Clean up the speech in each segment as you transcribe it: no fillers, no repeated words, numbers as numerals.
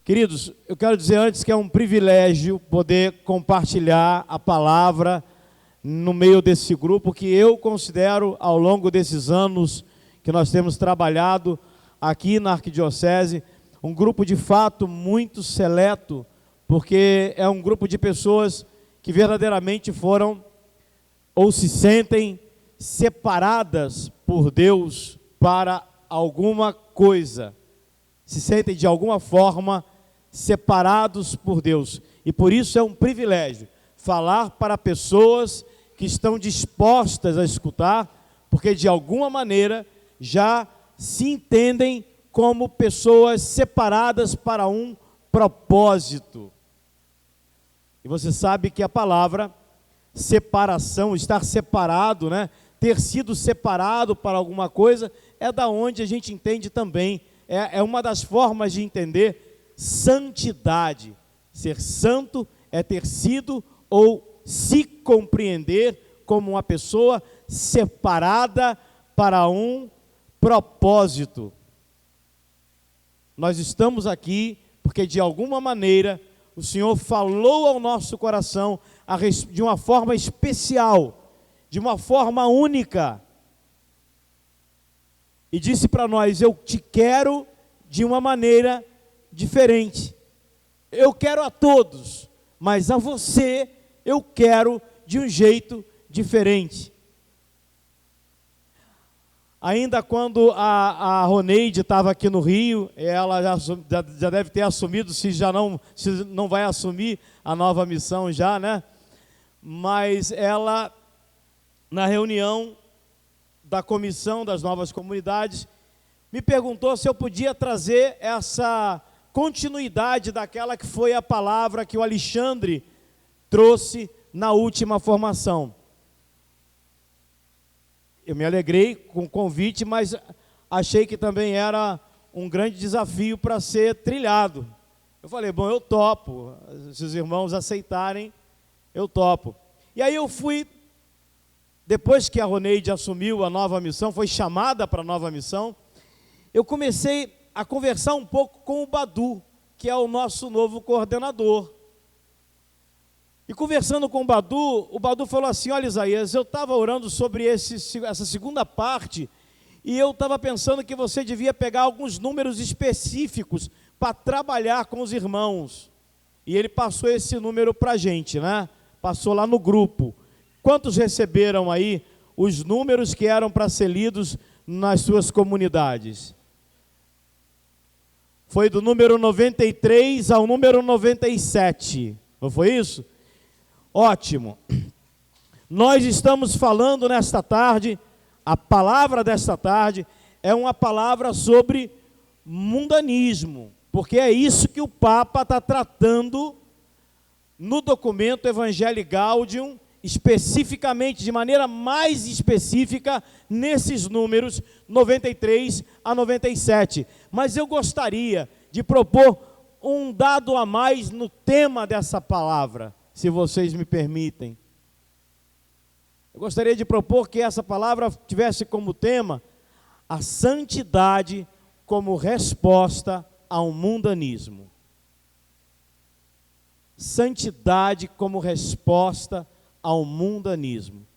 Queridos, eu quero dizer antes que é um privilégio poder compartilhar a palavra no meio desse grupo que eu considero, ao longo desses anos que nós temos trabalhado aqui na Arquidiocese, um grupo de fato muito seleto, porque é um grupo de pessoas que verdadeiramente foram ou se sentem separadas por Deus para alguma coisa, se sentem de alguma forma separados por Deus, e por isso é um privilégio falar para pessoas que estão dispostas a escutar, porque de alguma maneira já se entendem como pessoas separadas para um propósito. E você sabe que a palavra separação, estar separado, né, ter sido separado para alguma coisa, é da onde a gente entende também, é uma das formas de entender santidade. Ser santo é ter sido ou se compreender como uma pessoa separada para um propósito. Nós estamos aqui porque de alguma maneira o Senhor falou ao nosso coração de uma forma especial, de uma forma única, e disse para nós: eu te quero de uma maneira diferente. Eu quero a todos, mas a você eu quero de um jeito diferente. Ainda quando a Roneide estava aqui no Rio, ela já deve ter assumido, se não vai assumir a nova missão já, né? Mas ela, na reunião da comissão das novas comunidades, me perguntou se eu podia trazer essa continuidade daquela que foi a palavra que o Alexandre trouxe na última formação. Eu me alegrei com o convite, mas achei que também era um grande desafio para ser trilhado. Eu falei, bom, eu topo, se os irmãos aceitarem, eu topo. E aí eu fui, depois que a Roneide assumiu a nova missão, foi chamada para a nova missão, eu comecei a conversar um pouco com o Badu, que é o nosso novo coordenador. E conversando com o Badu falou assim: olha, Isaías, eu estava orando sobre essa segunda parte, e eu estava pensando que você devia pegar alguns números específicos para trabalhar com os irmãos. E ele passou esse número para a gente, né? Passou lá no grupo. Quantos receberam aí os números que eram para ser lidos nas suas comunidades? Foi do número 93 ao número 97, não foi isso? Ótimo. Nós estamos falando nesta tarde, a palavra desta tarde é uma palavra sobre mundanismo, porque é isso que o Papa está tratando no documento Evangelii Gaudium, especificamente, de maneira mais específica, nesses números 93 a 97. Mas eu gostaria de propor um dado a mais no tema dessa palavra, se vocês me permitem. Eu gostaria de propor que essa palavra tivesse como tema a santidade como resposta ao mundanismo. Santidade como resposta ao mundanismo.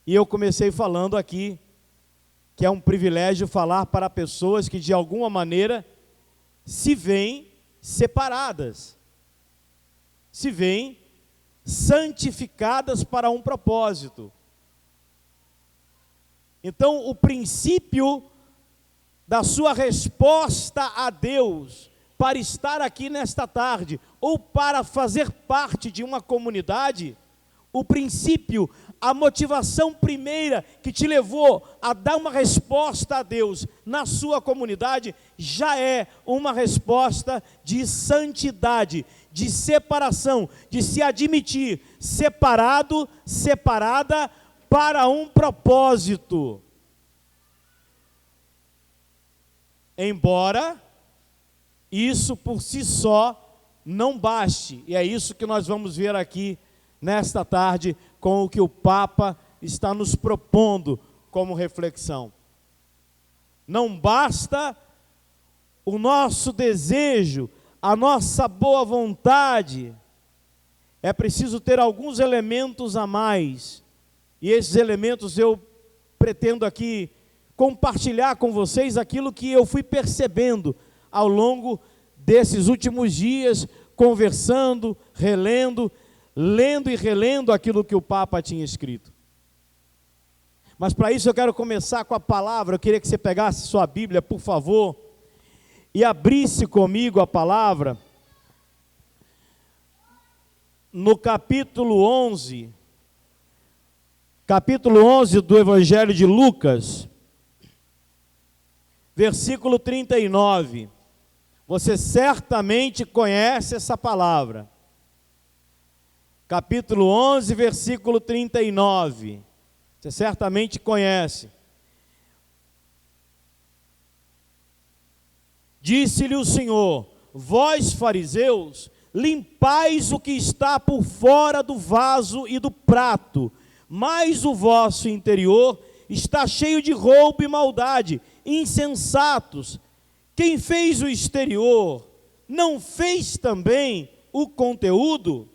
E eu comecei falando aqui que é um privilégio falar para pessoas que de alguma maneira se veem separadas, se veem santificadas para um propósito. Então, o princípio da sua resposta a Deus para estar aqui nesta tarde, ou para fazer parte de uma comunidade, o princípio, a motivação primeira que te levou a dar uma resposta a Deus na sua comunidade, já é uma resposta de santidade, de separação, de se admitir separado, separada para um propósito. Embora isso por si só não baste, e é isso que nós vamos ver aqui nesta tarde, com o que o Papa está nos propondo como reflexão. Não basta o nosso desejo, a nossa boa vontade, é preciso ter alguns elementos a mais. E esses elementos eu pretendo aqui compartilhar com vocês aquilo que eu fui percebendo ao longo desses últimos dias, conversando, relendo, lendo e relendo aquilo que o Papa tinha escrito. Mas para isso eu quero começar com a palavra. Eu queria que você pegasse sua Bíblia, por favor, e abrisse comigo a palavra no capítulo 11 do Evangelho de Lucas, versículo 39. Você certamente conhece essa palavra. Capítulo 11, versículo 39. Você certamente conhece. Disse-lhe o Senhor: vós, fariseus, limpais o que está por fora do vaso e do prato, mas o vosso interior está cheio de roubo e maldade. Insensatos, quem fez o exterior, não fez também o conteúdo?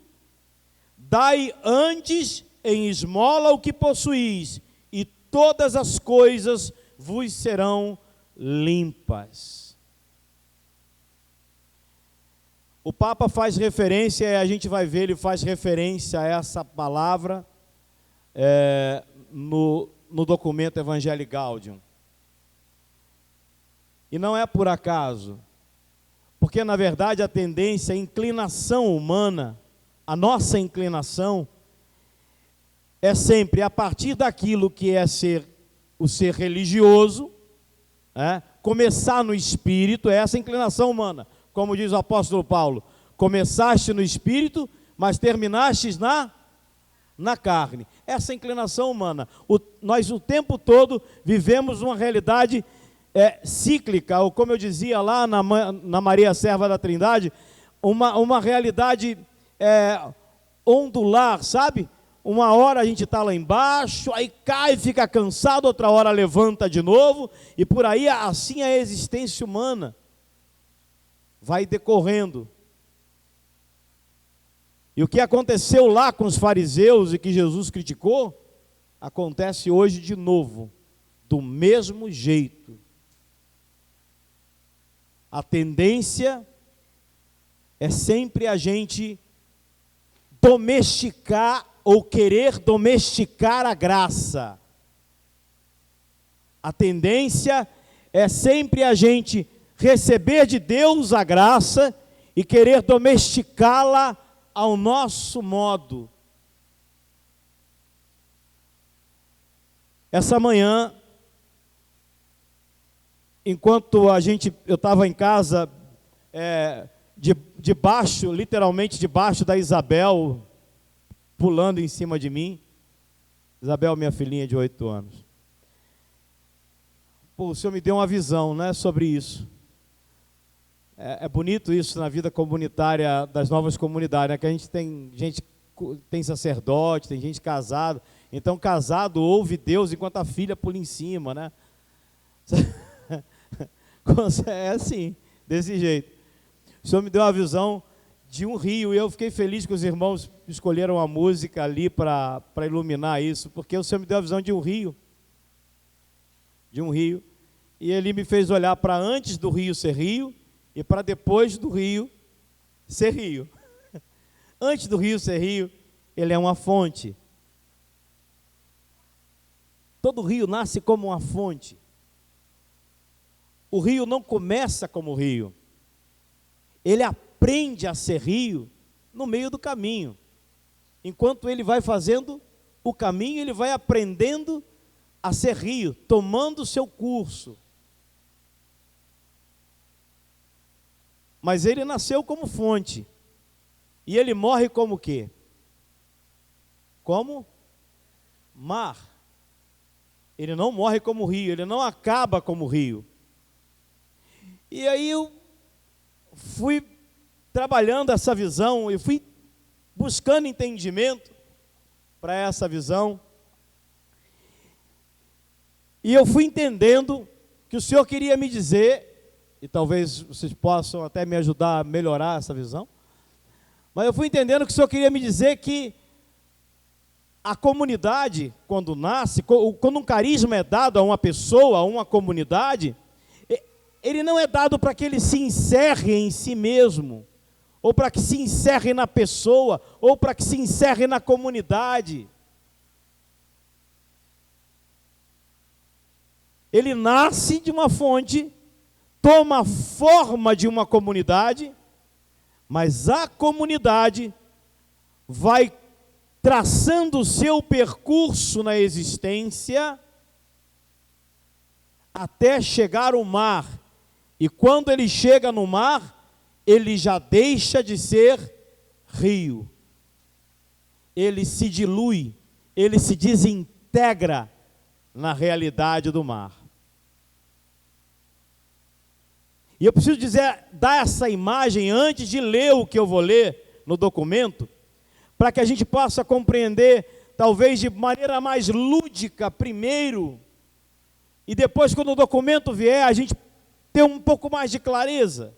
Dai antes em esmola o que possuís, e todas as coisas vos serão limpas. O Papa faz referência, a gente vai ver, ele faz referência a essa palavra no documento Evangelii Gaudium. E não é por acaso, porque na verdade a tendência, a inclinação humana, a nossa inclinação, é sempre a partir daquilo que é o ser religioso, começar no espírito, é essa inclinação humana. Como diz o apóstolo Paulo, começaste no espírito, mas terminastes na carne. Essa inclinação humana. Nós o tempo todo vivemos uma realidade cíclica, ou como eu dizia lá na Maria Serva da Trindade, uma realidade ondular, sabe? Uma hora a gente está lá embaixo, aí cai, fica cansado, outra hora levanta de novo, e por aí assim é a existência humana vai decorrendo. E o que aconteceu lá com os fariseus e que Jesus criticou, acontece hoje de novo, do mesmo jeito. A tendência é sempre a gente domesticar ou querer domesticar a graça. A tendência é sempre a gente receber de Deus a graça e querer domesticá-la ao nosso modo. Essa manhã, enquanto eu estava em casa, debaixo, literalmente debaixo da Isabel, pulando em cima de mim. Isabel, minha filhinha de 8 anos. O Senhor me deu uma visão, sobre isso. É bonito isso na vida comunitária das novas comunidades, que a gente tem sacerdote, tem gente casado. Então, casado ouve Deus enquanto a filha pula em cima, É assim, desse jeito. O Senhor me deu uma visão de um rio, e eu fiquei feliz que os irmãos escolheram a música ali para iluminar isso, porque o Senhor me deu a visão de um rio, e Ele me fez olhar para antes do rio ser rio, e para depois do rio ser rio. Antes do rio ser rio, ele é uma fonte. Todo rio nasce como uma fonte. O rio não começa como rio. Ele aprende a ser rio no meio do caminho. Enquanto ele vai fazendo o caminho, ele vai aprendendo a ser rio, tomando o seu curso. Mas ele nasceu como fonte. E ele morre como o quê? Como mar. Ele não morre como rio, ele não acaba como rio. E aí eu fui trabalhando essa visão, eu fui buscando entendimento para essa visão. E eu fui entendendo que o Senhor queria me dizer e talvez vocês possam até me ajudar a melhorar essa visão, mas eu fui entendendo que o Senhor queria me dizer que a comunidade, quando nasce, quando um carisma é dado a uma pessoa, a uma comunidade, ele não é dado para que ele se encerre em si mesmo, ou para que se encerre na pessoa, ou para que se encerre na comunidade. Ele nasce de uma fonte, toma a forma de uma comunidade, mas a comunidade vai traçando o seu percurso na existência até chegar ao mar. E quando ele chega no mar, ele já deixa de ser rio. Ele se dilui, ele se desintegra na realidade do mar. E eu preciso dar essa imagem antes de ler o que eu vou ler no documento, para que a gente possa compreender, talvez de maneira mais lúdica primeiro, e depois, quando o documento vier, a gente ter um pouco mais de clareza.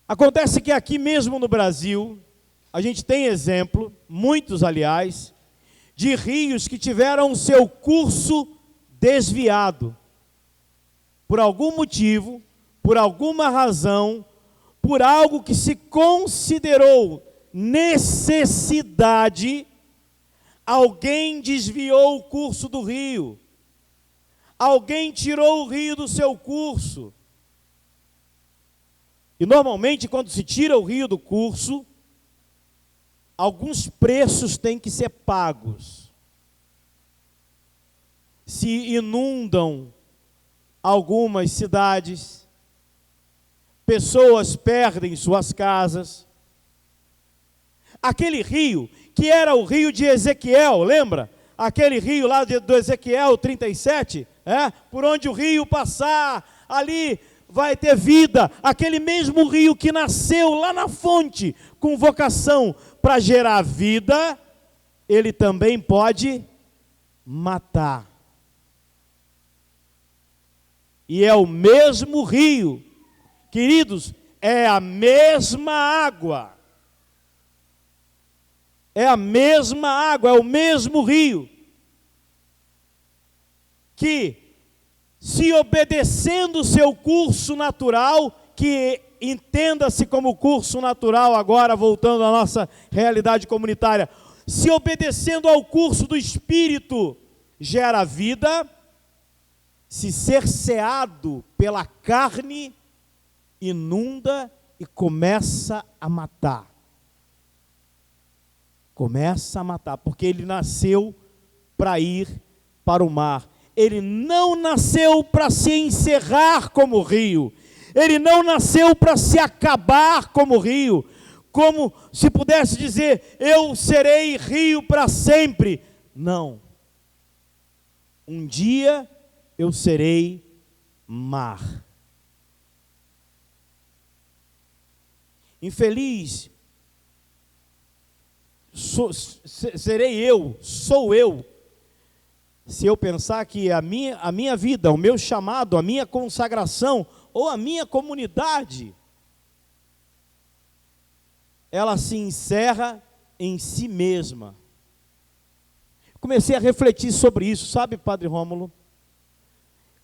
Acontece que aqui mesmo no Brasil, a gente tem exemplo, muitos aliás, de rios que tiveram seu curso desviado. Por algum motivo, por alguma razão, por algo que se considerou necessidade, alguém desviou o curso do rio. Alguém tirou o rio do seu curso. E normalmente, quando se tira o rio do curso, alguns preços têm que ser pagos. Se inundam algumas cidades, pessoas perdem suas casas. Aquele rio, que era o rio de Ezequiel, lembra? Aquele rio lá do Ezequiel 37, por onde o rio passar, ali vai ter vida. Aquele mesmo rio que nasceu lá na fonte, com vocação para gerar vida, ele também pode matar. E é o mesmo rio, queridos, é a mesma água. É a mesma água, é o mesmo rio, que, se obedecendo o seu curso natural, que entenda-se como curso natural agora, voltando à nossa realidade comunitária, se obedecendo ao curso do Espírito, gera vida, se cerceado pela carne, inunda e começa a matar. Começa a matar, porque ele nasceu para ir para o mar. Ele não nasceu para se encerrar como rio. Ele não nasceu para se acabar como rio. Como se pudesse dizer, eu serei rio para sempre. Não. Um dia eu serei mar. Infeliz serei eu, sou eu, se eu pensar que a minha vida, o meu chamado, a minha consagração, ou a minha comunidade, ela se encerra em si mesma. Comecei a refletir sobre isso, sabe, Padre Rômulo?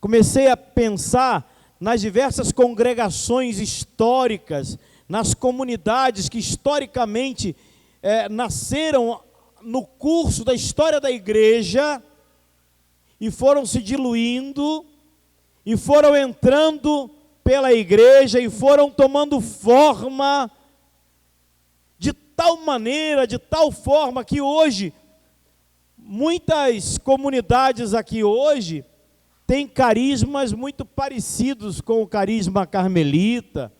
Comecei a pensar nas diversas congregações históricas, nas comunidades que historicamente nasceram no curso da história da igreja e foram se diluindo e foram entrando pela igreja e foram tomando forma de tal maneira, de tal forma que hoje muitas comunidades aqui hoje têm carismas muito parecidos com o carisma carmelita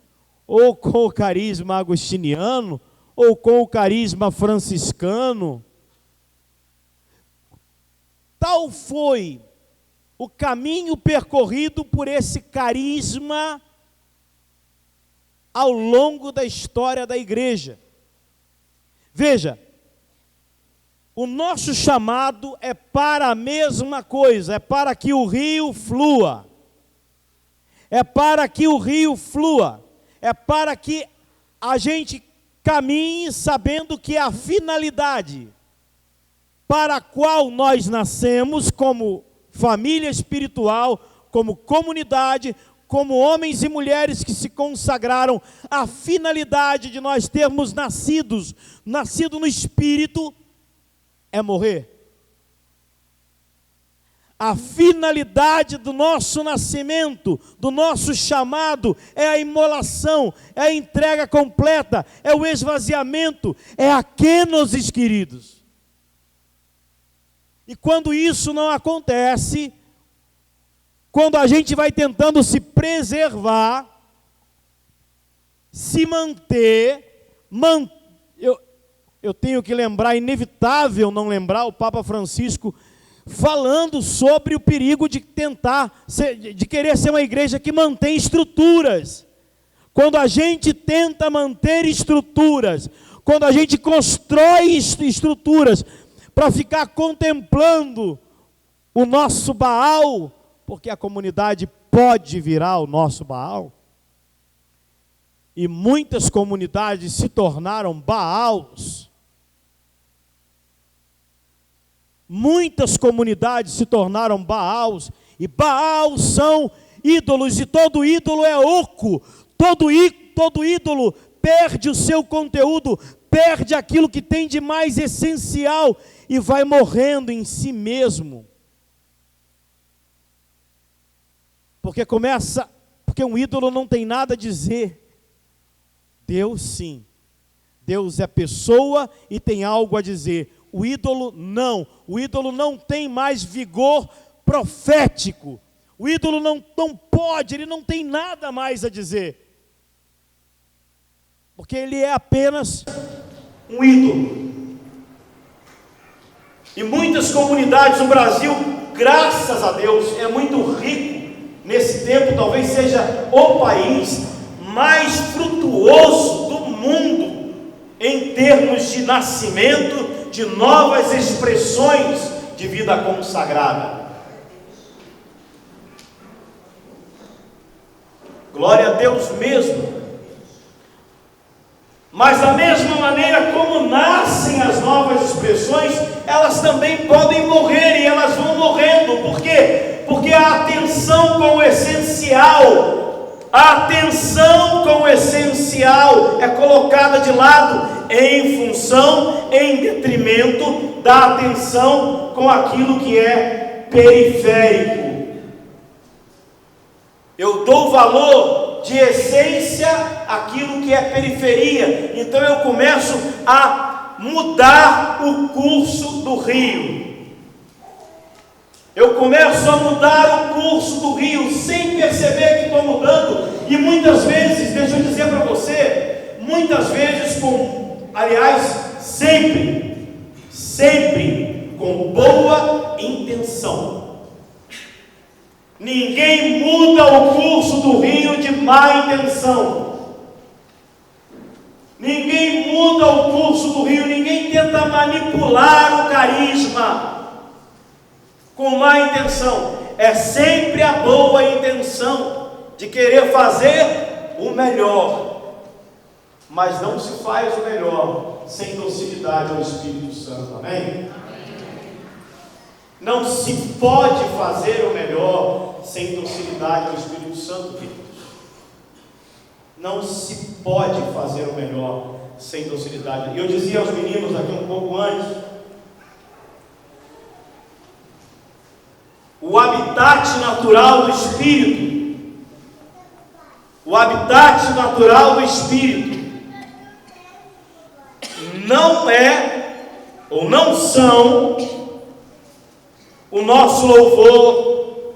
ou com o carisma agostiniano ou com o carisma franciscano. Tal foi o caminho percorrido por esse carisma ao longo da história da igreja. Veja, O nosso chamado é para a mesma coisa, é para que o rio flua. É para que o rio flua. É para que a gente caminhe sabendo que a finalidade para a qual nós nascemos como família espiritual, como comunidade, como homens e mulheres que se consagraram, a finalidade de nós termos nascido no Espírito, é morrer. A finalidade do nosso nascimento, do nosso chamado, é a imolação, é a entrega completa, é o esvaziamento, é a kenosis, queridos. E quando isso não acontece, quando a gente vai tentando se preservar, se manter, eu tenho que lembrar, é inevitável não lembrar, o Papa Francisco falando sobre o perigo de de querer ser uma igreja que mantém estruturas. Quando a gente tenta manter estruturas, quando a gente constrói estruturas para ficar contemplando o nosso Baal, porque a comunidade pode virar o nosso Baal, e muitas comunidades se tornaram Baals. Muitas comunidades se tornaram Baals, e Baals são ídolos, e todo ídolo é oco, todo ídolo perde o seu conteúdo, perde aquilo que tem de mais essencial, e vai morrendo em si mesmo. Porque um ídolo não tem nada a dizer. Deus sim, Deus é pessoa e tem algo a dizer. O ídolo não tem mais vigor profético. O ídolo não pode, ele não tem nada mais a dizer. Porque ele é apenas um ídolo. E muitas comunidades no Brasil, graças a Deus, é muito rico nesse tempo, talvez seja o país mais frutuoso do mundo em termos de nascimento de novas expressões de vida consagrada. Glória a Deus mesmo. Mas da mesma maneira como nascem as novas expressões, elas também podem morrer, e elas vão morrendo. Por quê? Porque a atenção com o essencial, é colocada de lado em função, em detrimento da atenção com aquilo que é periférico. Eu dou valor de essência àquilo que é periferia, então eu começo a mudar o curso do rio. Eu começo a mudar o curso do rio sem perceber que estou mudando, e muitas vezes, deixa eu dizer para você, sempre com boa intenção. Ninguém muda o curso do rio de má intenção. Ninguém muda o curso do rio, ninguém tenta manipular o carisma com má intenção. É sempre a boa intenção de querer fazer o melhor. Mas não se faz o melhor sem docilidade ao Espírito Santo, amém? Não se pode fazer o melhor sem docilidade ao Espírito Santo, queridos. Não se pode fazer o melhor sem docilidade. E eu dizia aos meninos aqui um pouco antes, o habitat natural do Espírito, não é, ou não são, o nosso louvor,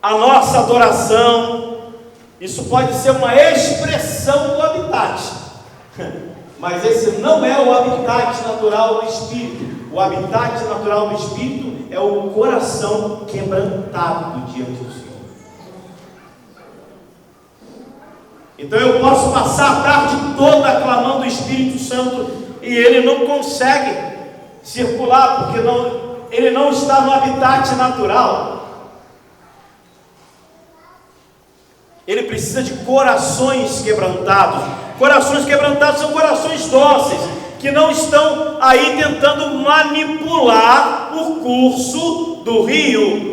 a nossa adoração. Isso pode ser uma expressão do habitat, mas esse não é o habitat natural do Espírito. O habitat natural do Espírito é o coração quebrantado diante do Senhor. Então eu posso passar a tarde toda aclamando o Espírito Santo e ele não consegue circular, porque ele não está no habitat natural. Ele precisa de corações quebrantados. Corações quebrantados são corações dóceis, que não estão aí tentando manipular o curso do rio.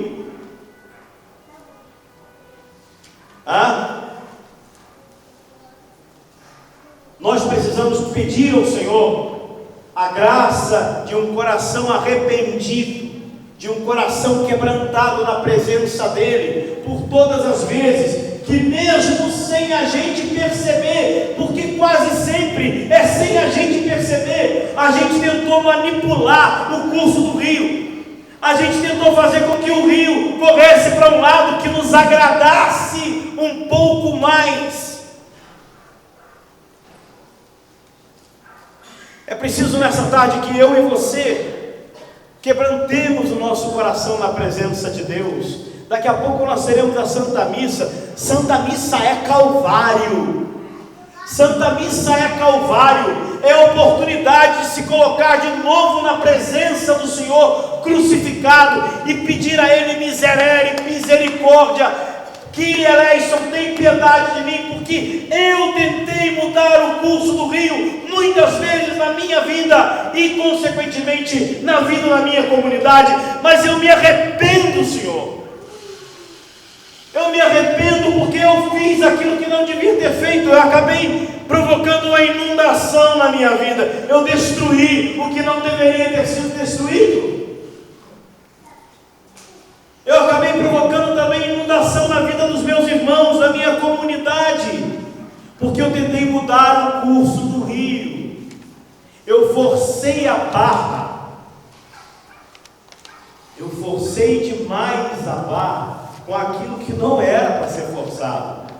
Nós precisamos pedir ao Senhor a graça de um coração arrependido, de um coração quebrantado na presença dEle, por todas as vezes que, mesmo sem a gente perceber, porque quase sempre é sem a gente perceber, a gente tentou manipular o curso do rio, a gente tentou fazer com que o rio corresse para um lado que nos agradasse um pouco mais. É preciso nessa tarde que eu e você quebrantemos o nosso coração na presença de Deus. Daqui a pouco nós teremos a Santa Missa. Santa Missa é Calvário. Santa Missa é Calvário. É a oportunidade de se colocar de novo na presença do Senhor crucificado e pedir a Ele misericórdia. Que eleison, tem piedade de mim, porque eu tentei mudar o curso do rio muitas vezes na minha vida e consequentemente na vida da minha comunidade, mas eu me arrependo, Senhor. Eu me arrependo porque eu fiz aquilo que não devia ter feito. Eu acabei provocando uma inundação na minha vida. Eu destruí o que não deveria ter sido destruído. Eu acabei provocando também inundação na vida dos meus irmãos, da minha comunidade, porque eu tentei mudar o curso do rio. Eu forcei a barra. Eu forcei demais a barra com aquilo que não era para ser forçado.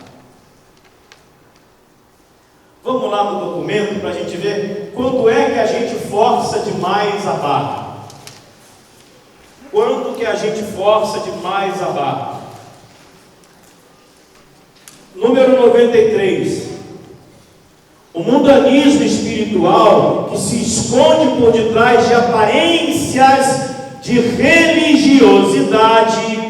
Vamos lá no documento para a gente ver quando é que a gente força demais a barra. Quando que a gente força demais a barra? Número 93. O mundanismo espiritual que se esconde por detrás de aparências de religiosidade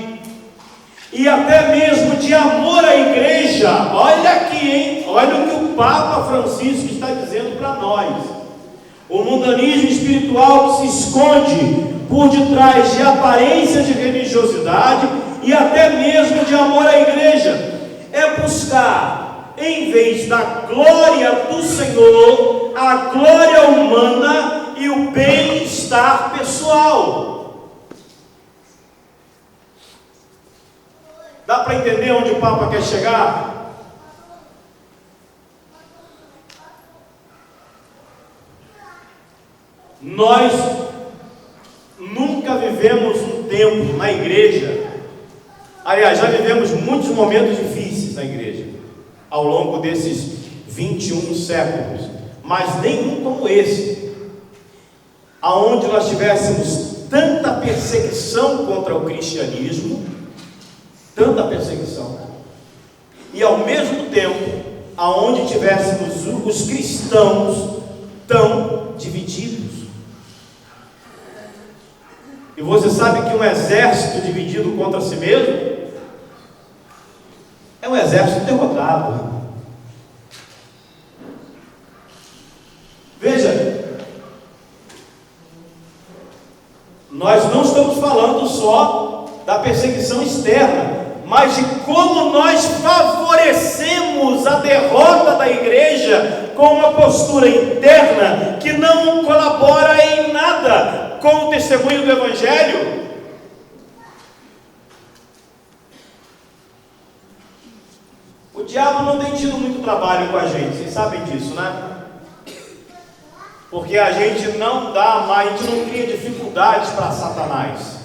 e até mesmo de amor à igreja. Olha aqui, hein? Olha o que o Papa Francisco está dizendo para nós. O mundanismo espiritual que se esconde por detrás de aparências de religiosidade e até mesmo de amor à igreja, é buscar, em vez da glória do Senhor, a glória humana e o bem-estar pessoal. Dá para entender onde o Papa quer chegar? Nós nunca vivemos um tempo na igreja, aliás, já vivemos muitos momentos difíceis na igreja, ao longo desses 21 séculos, mas nenhum como esse, aonde nós tivéssemos tanta perseguição contra o cristianismo, tanta perseguição, e ao mesmo tempo, aonde tivéssemos os cristãos tão divididos. E você sabe que um exército dividido contra si mesmo é um exército derrotado. Veja, nós não estamos falando só da perseguição externa, mas de como nós favorecemos a derrota da igreja com uma postura interna que não colabora em nada com o testemunho do Evangelho. O diabo não tem tido muito trabalho com a gente, vocês sabem disso, né? Porque a gente não dá mais, a gente não cria dificuldades para Satanás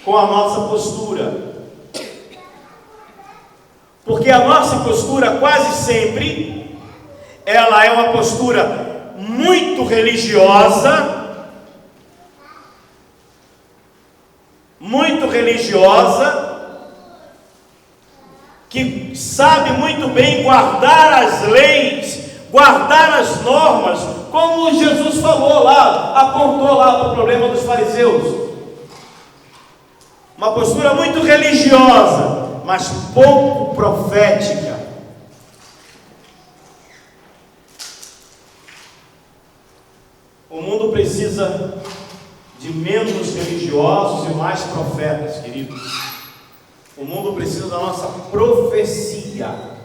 com a nossa postura. Porque a nossa postura quase sempre ela é uma postura muito religiosa, que sabe muito bem guardar as leis, guardar as normas, como Jesus falou lá, apontou lá para o problema dos fariseus. Uma postura muito religiosa, mas pouco profética. O mundo precisa de menos religiosos e mais profetas, queridos. O mundo precisa da nossa profecia.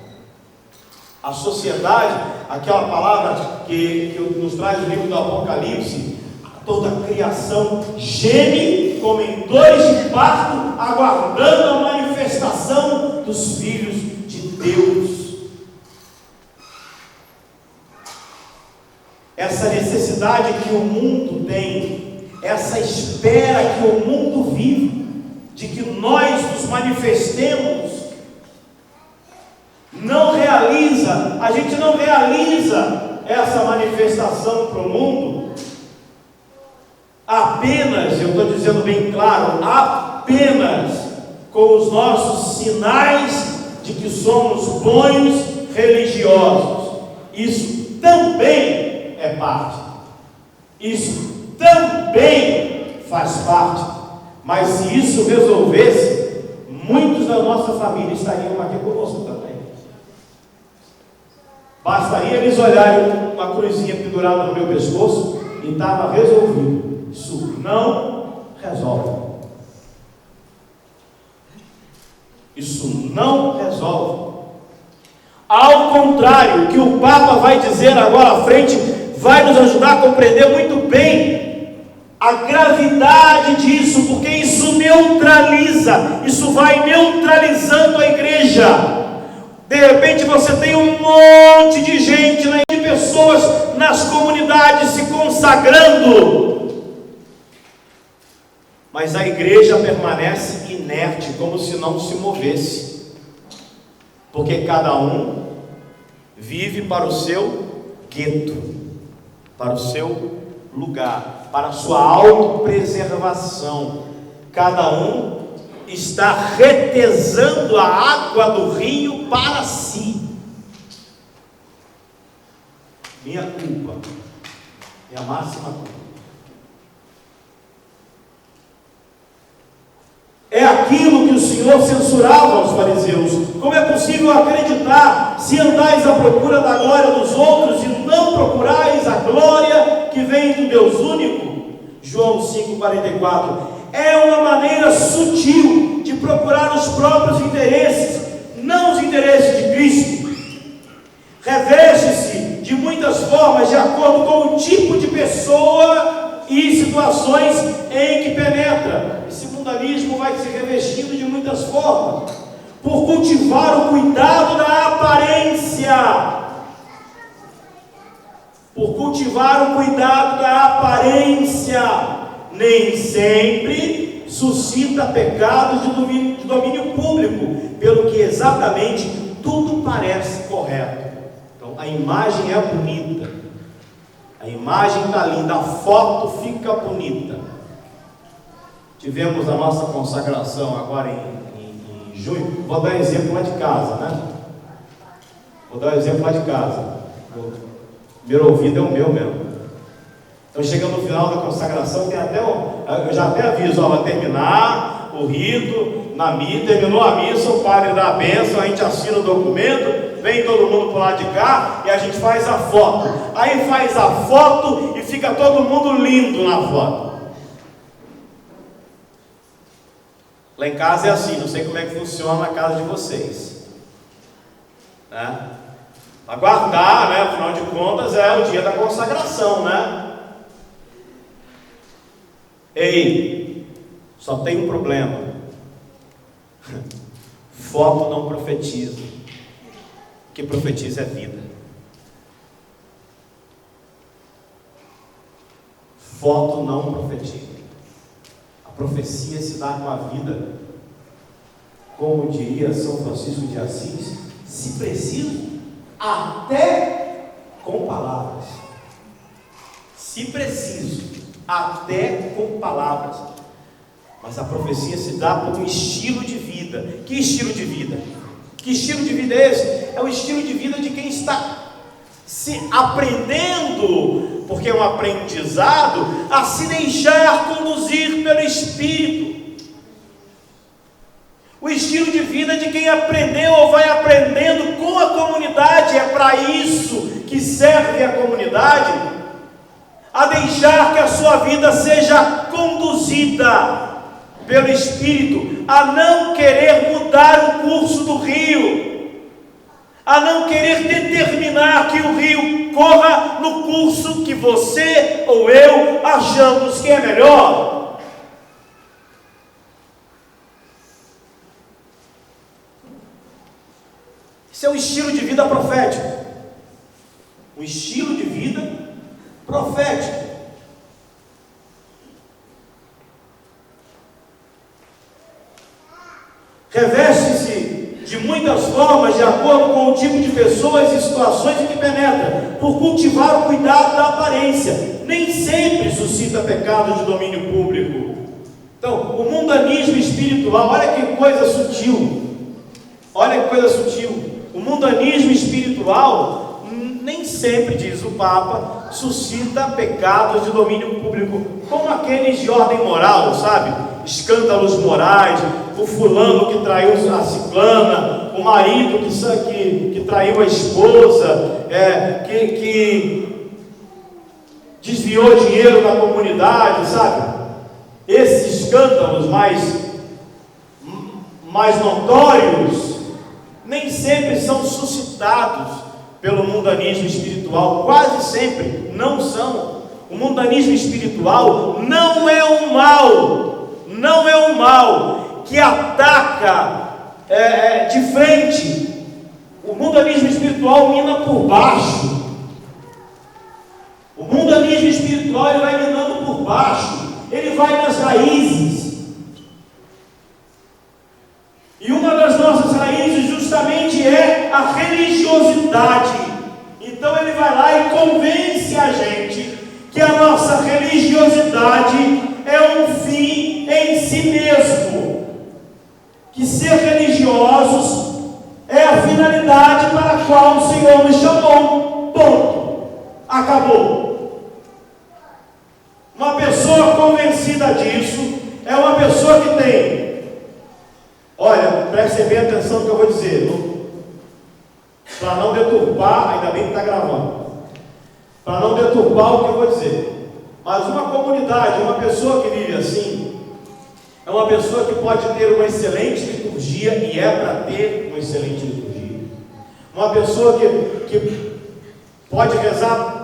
A sociedade, aquela palavra que nos traz o livro do Apocalipse, toda a criação geme como em dores de parto, aguardando a manifestação dos filhos de Deus. Essa necessidade que o mundo tem, essa espera que o mundo vive, de que nós nos manifestemos, a gente não realiza essa manifestação para o mundo apenas, eu estou dizendo bem claro, apenas com os nossos sinais de que somos bons religiosos. Isso também é parte, isso também faz parte, mas se isso resolvesse, muitos da nossa família estariam aqui conosco também. Bastaria eles olharem uma cruzinha pendurada no meu pescoço e estava resolvido. Isso não resolve. Isso não resolve. Ao contrário, o que o Papa vai dizer agora à frente vai nos ajudar a compreender muito bem a gravidade disso, porque isso neutraliza, isso vai neutralizando a igreja. De repente você tem um monte de gente, de pessoas nas comunidades se consagrando, mas a igreja permanece inerte, como se não se movesse, porque cada um vive para o seu gueto, para o seu lugar, para a sua autopreservação. Cada um está retesando a água do rio para si. Minha culpa é a máxima culpa. É aquilo que o Senhor censurava aos fariseus. Como é possível acreditar se andais à procura da glória dos outros e não procurais a glória que vem do Deus único? João 5,44. É uma maneira sutil de procurar os próprios interesses, não os interesses de Cristo. Reveste-se de muitas formas de acordo com o tipo de pessoa e situações em que penetra. Esse mundanismo vai se revestindo de muitas formas, por cultivar o cuidado da aparência. Por cultivar o cuidado da aparência. Nem sempre suscita pecados de domínio público, pelo que exatamente tudo parece correto. Então a imagem é bonita, a imagem está linda, a foto fica bonita. Tivemos a nossa consagração agora em junho. Vou dar exemplo lá de casa, né? Vou dar um exemplo lá de casa. O primeiro ouvido é o meu mesmo. Então chega no final da consagração, tem até eu já até aviso, vai terminar o rito, terminou a missa, o padre dá a bênção, a gente assina o documento, vem todo mundo para o lado de cá e a gente faz a foto. Aí faz a foto e fica todo mundo lindo na foto. Lá em casa é assim, não sei como é que funciona na casa de vocês, né? Aguardar, né? Afinal de contas é o dia da consagração, né? Ei, só tem um problema: foto não profetiza, o que profetiza é vida. Foto não profetiza. A profecia se dá com a vida, como diria São Francisco de Assis, se preciso, até com palavras. Se preciso, até com palavras. Mas a profecia se dá por um estilo de vida. Que estilo de vida? Que estilo de vida é esse? É o estilo de vida de quem está se aprendendo, porque é um aprendizado, a se deixar conduzir pelo Espírito. O estilo de vida de quem aprendeu ou vai aprendendo com a comunidade, é para isso que serve a comunidade, a deixar que a sua vida seja conduzida pelo Espírito, a não querer mudar o curso do rio, a não querer determinar que o rio corra no curso que você ou eu achamos que é melhor. Esse é um estilo de vida profético, um estilo de vida profético. Reveste-se de muitas formas, de acordo com o tipo de pessoas e situações em que penetra, por cultivar o cuidado da aparência. Nem sempre suscita pecado de domínio público. Então, o mundanismo espiritual, olha que coisa sutil. Olha que coisa sutil. O mundanismo espiritual, nem sempre, diz o Papa, suscita pecados de domínio público, como aqueles de ordem moral, sabe? Escândalos morais, o fulano que traiu a ciclana, o marido que traiu a esposa, que desviou dinheiro da comunidade, sabe? Esses escândalos mais notórios, nem sempre são suscitados pelo mundanismo espiritual, quase sempre não são. O mundanismo espiritual não é um mal que ataca de frente. O mundanismo espiritual mina por baixo. O mundanismo espiritual ele vai minando por baixo, ele vai nas raízes. E uma das nossas raízes justamente é a religiosidade. Então ele vai lá e convence a gente que a nossa religiosidade é um fim em si mesmo, que ser religiosos é a finalidade para a qual o Senhor nos chamou. Ponto. Acabou. Uma pessoa convencida disso é uma pessoa que tem, olha, preste bem atenção no que eu vou dizer, para não deturpar, ainda bem que está gravando, para não deturpar o que eu vou dizer. Mas uma comunidade, uma pessoa que vive assim, é uma pessoa que pode ter uma excelente liturgia, e é para ter uma excelente liturgia. Uma pessoa que pode rezar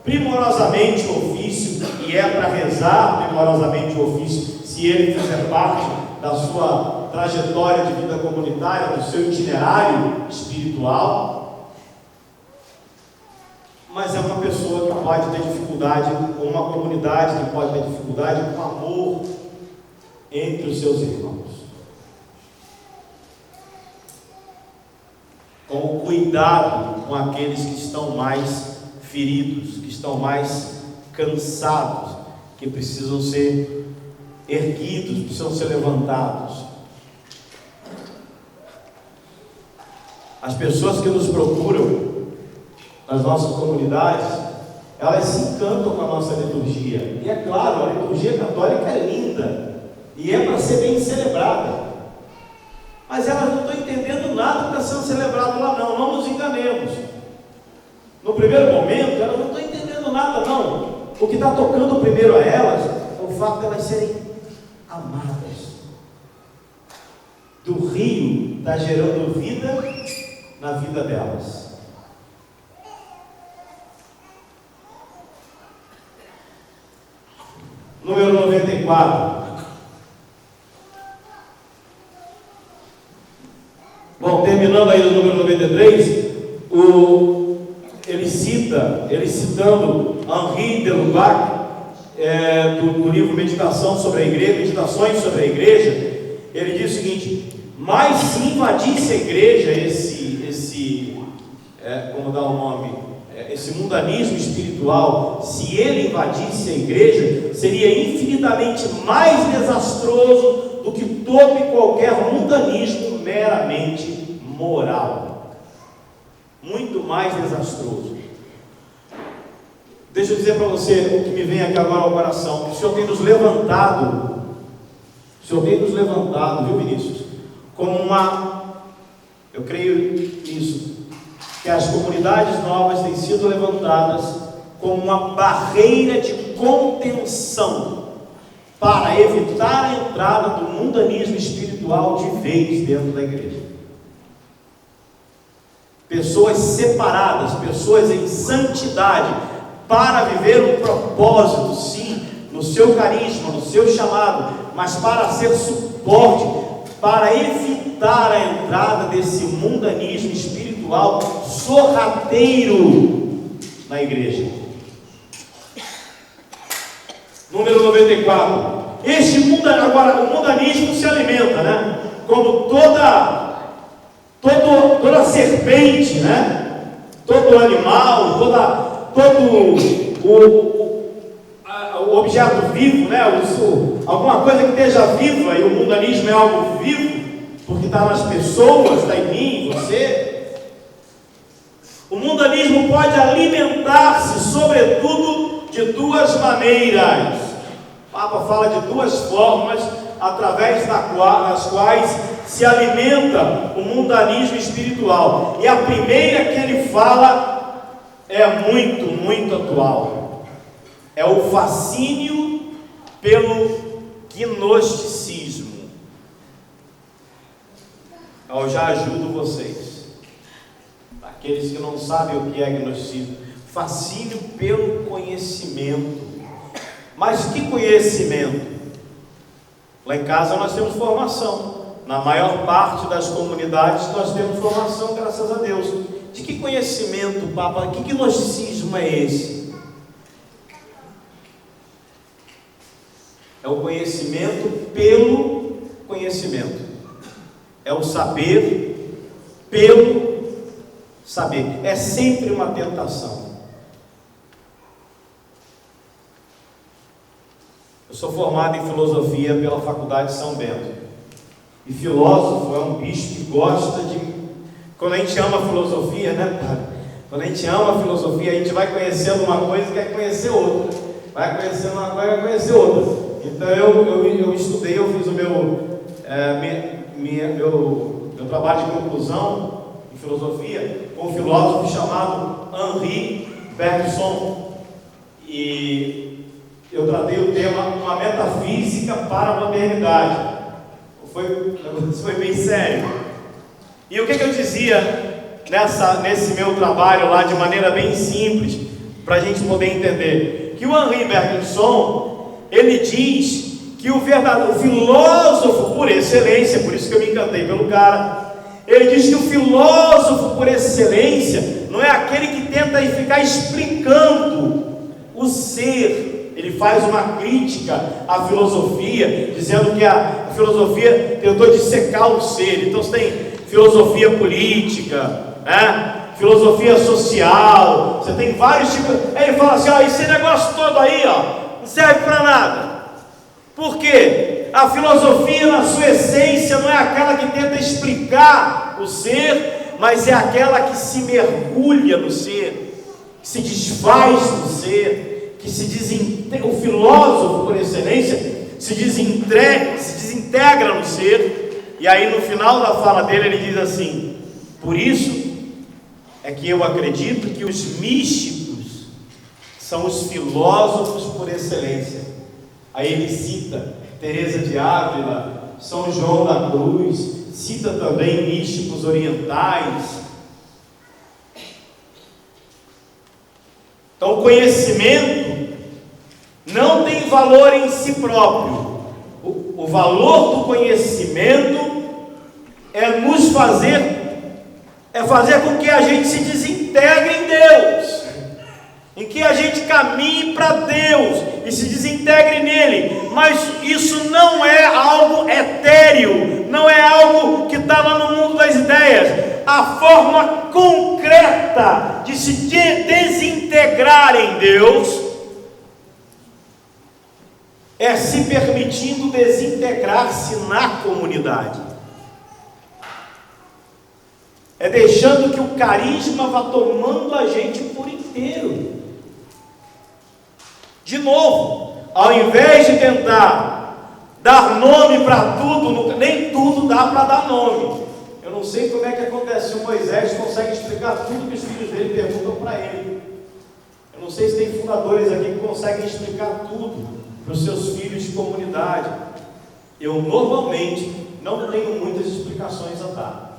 primorosamente o ofício, e é para rezar primorosamente o ofício, se ele fizer parte da sua trajetória de vida comunitária, do seu itinerário espiritual. Mas é uma pessoa que pode ter dificuldade, ou uma comunidade que pode ter dificuldade com amor entre os seus irmãos, com o cuidado com aqueles que estão mais feridos, que estão mais cansados, que precisam ser erguidos, precisam ser levantados. As pessoas que nos procuram nas nossas comunidades, elas se encantam com a nossa liturgia. E é claro, a liturgia católica é linda e é para ser bem celebrada, mas elas não estão entendendo nada que está sendo celebrado lá, não nos enganemos. No primeiro momento, elas não estão entendendo nada, não. O que está tocando primeiro a elas é o fato de elas serem amadas. Do rio está gerando vida na vida delas. Número 94. Bom, terminando aí do número 93, ele citando Henri de Lubac, do livro Meditações sobre a Igreja, ele diz o seguinte: mas se invadisse a igreja como dá o nome, esse mundanismo espiritual, se ele invadisse a igreja, seria infinitamente mais desastroso do que todo e qualquer mundanismo meramente moral. Muito mais desastroso. Deixa eu dizer para você o que me vem aqui agora ao coração. O Senhor tem nos levantado, viu, Vinícius? Como eu creio nisso, que as comunidades novas têm sido levantadas como uma barreira de contenção para evitar a entrada do mundanismo espiritual de vez dentro da igreja. Pessoas separadas, pessoas em santidade, para viver um propósito, sim, no seu carisma, no seu chamado, mas para ser suporte, para evitar a entrada desse mundanismo espiritual sorrateiro na igreja. Número 94. O mundanismo se alimenta, né? Como toda serpente, né? Todo animal, todo o objeto vivo, né? Alguma coisa que esteja viva, e o mundanismo é algo vivo, porque está nas pessoas, está em mim, em você. O mundanismo pode alimentar-se, sobretudo, de duas maneiras. O Papa fala de duas formas, através das quais se alimenta o mundanismo espiritual. E a primeira que ele fala é muito, muito atual. É o fascínio pelo gnosticismo. Eu já ajudo vocês, aqueles que não sabem o que é gnosticismo. Fascínio pelo conhecimento. Mas que conhecimento? Lá em casa nós temos formação. Na maior parte das comunidades nós temos formação, graças a Deus. De que conhecimento, Papa? Que gnosticismo é esse? É o conhecimento pelo conhecimento. É o saber pelo saber. É sempre uma tentação. Eu sou formado em filosofia pela Faculdade de São Bento. E filósofo é um bicho que gosta de... Quando a gente ama filosofia, né, padre? Quando a gente ama a filosofia, a gente vai conhecendo uma coisa e quer conhecer outra. Vai conhecendo uma coisa e quer conhecer outra. Então eu estudei, eu fiz o meu trabalho de conclusão em filosofia com um filósofo chamado Henri Bergson. E eu tratei o tema uma metafísica para a modernidade. Foi bem sério. E o que eu dizia nesse meu trabalho lá, de maneira bem simples, para a gente poder entender? Que o Henri Bergson, ele diz que o verdadeiro filósofo por excelência, por isso que eu me encantei pelo cara, ele diz que o filósofo por excelência não é aquele que tenta ficar explicando o ser. Ele faz uma crítica à filosofia, dizendo que a filosofia tentou dissecar o ser. Então você tem filosofia política, né? Filosofia social, você tem vários tipos. Aí ele fala assim: esse negócio todo aí, não serve para nada. Por quê? A filosofia, na sua essência, não é aquela que tenta explicar o ser, mas é aquela que se mergulha no ser, que se desfaz no ser, que se desintegra. O filósofo, por excelência, se desintegra no ser. E aí no final da fala dele ele diz assim: por isso é que eu acredito que os místicos são os filósofos por excelência. Aí ele cita Teresa de Ávila, São João da Cruz, cita também místicos orientais. Então o conhecimento não tem valor em si próprio. O valor do conhecimento é fazer com que a gente se desintegre em Deus, em que a gente caminhe para Deus e se desintegre nele. Mas isso não é algo etéreo, não é algo que está lá no mundo das ideias. A forma concreta de se desintegrar em Deus é se permitindo desintegrar-se na comunidade. É deixando que o carisma vá tomando a gente por inteiro. De novo, ao invés de tentar dar nome para tudo, nem tudo dá para dar nome. Eu não sei como é que acontece, o Moisés consegue explicar tudo que os filhos dele perguntam para ele. Eu não sei se tem fundadores aqui que conseguem explicar tudo para os seus filhos de comunidade. Eu normalmente não tenho muitas explicações a dar.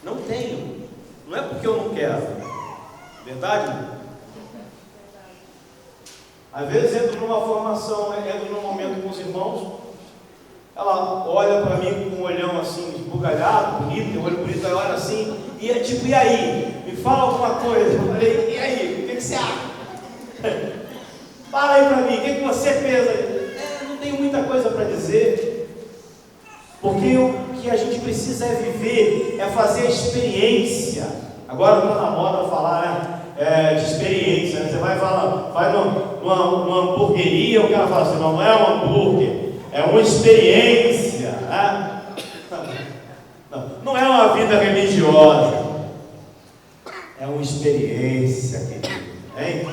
Não tenho. Não é porque eu não quero. Verdade? Às vezes entro numa formação, entro num momento com os irmãos, ela olha para mim com um olhão assim, esbugalhado, bonito, tem um olho bonito, ela olha assim, e é tipo, e aí? Me fala alguma coisa. Eu falei, e aí? O que você acha? Fala aí para mim, o que você pensa? Não tenho muita coisa para dizer, porque o que a gente precisa é viver, é fazer a experiência. Agora está na moda falar, né? De experiência, né? Você vai numa hamburgueria, o cara fala assim, não é um hambúrguer, é uma experiência, né? Não é uma vida religiosa, é uma experiência, querido, hein?